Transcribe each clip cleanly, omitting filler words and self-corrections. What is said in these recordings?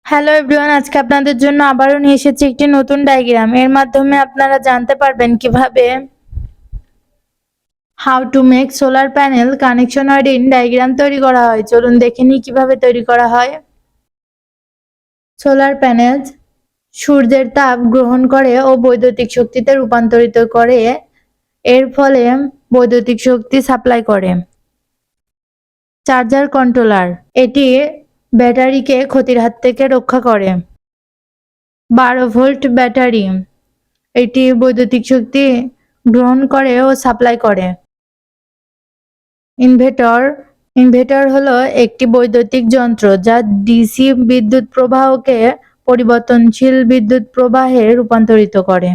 Hello everyone, আজকে আপনাদের জন্য আবারও নিয়ে এসেছি একটি নতুন ডায়াগ্রাম। এর মাধ্যমে আপনারা জানতে পারবেন কিভাবে how to make solar panel connection wiring diagram তৈরি করা হয়। চলুন দেখে নিই কিভাবে তৈরি করা হয়। সোলার প্যানেল সূর্যের তাপ গ্রহণ করে ও বৈদ্যুতিক শক্তিতে রূপান্তরিত করে, এর ফলে বৈদ্যুতিক শক্তি সাপ্লাই করে। চার্জার কন্ট্রোলার, এটি ব্যাটারিকে ক্ষতির হাত থেকে রক্ষা করে। 12 ভোল্ট ব্যাটারি, এটি বৈদ্যুতিক শক্তি গ্রহণ করে ও সাপ্লাই করে। ইনভার্টার হলো একটি বৈদ্যুতিক যন্ত্র যা ডিসি বিদ্যুৎ প্রবাহকে পরিবর্তনশীল বিদ্যুৎ প্রবাহে রূপান্তরিত করে।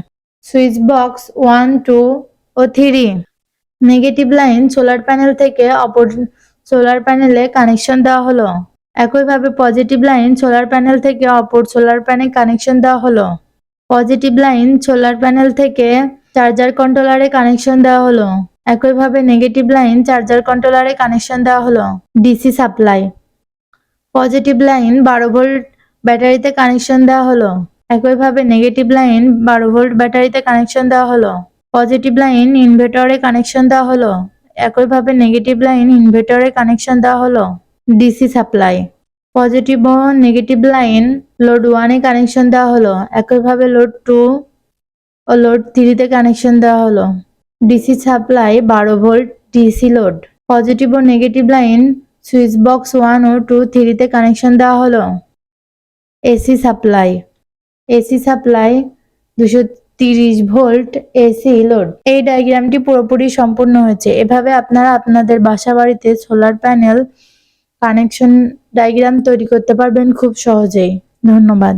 সুইচ বক্স 1, 2 ও 3, নেগেটিভ লাইন সোলার প্যানেল থেকে অপর সোলার প্যানেলে কানেকশন দেওয়া হলো। একইভাবে পজিটিভ লাইন সোলার প্যানেল থেকে অপর সোলার প্যানেলে কানেকশন দেওয়া হলো। পজিটিভ লাইন সোলার প্যানেল থেকে চার্জার কন্ট্রোলারে কানেকশন দেওয়া হলো। একইভাবে নেগেটিভ লাইন চার্জার কন্ট্রোলারে কানেকশন দেওয়া হলো। DC supply, positive line 12 volt ব্যাটারিতে কানেকশন দেওয়া হলো। একইভাবে নেগেটিভ লাইন 12 ভোল্ট ব্যাটারিতে কানেকশন দেওয়া হলো। পজিটিভ লাইন ইনভার্টারে কানেকশন দেওয়া হলো। একইভাবে নেগেটিভ লাইন ইনভার্টারে কানেকশন দেওয়া হলো। ডিসি সাপ্লাই, পজিটিভ ও নেগেটিভ লাইন লোড 1 এ কানেকশন দেওয়া হলো। একইভাবে লোড 2 ও লোড 3 তে কানেকশন দেওয়া হলো। DC supply 12 volt DC load. Positive ও নেগেটিভ লাইন সুইচ বক্স 1 ও 2, 3 তে কানেকশন দেওয়া হলো। AC supply 230 volt AC load. এই ডায়াগ্রামটি পুরোপুরি সম্পূর্ণ হয়েছে। এভাবে আপনারা আপনাদের বাসা বাড়িতে সোলার প্যানেল কানেকশন ডায়াগ্রাম তৈরি করতে পারবেন খুব সহজেই। ধন্যবাদ।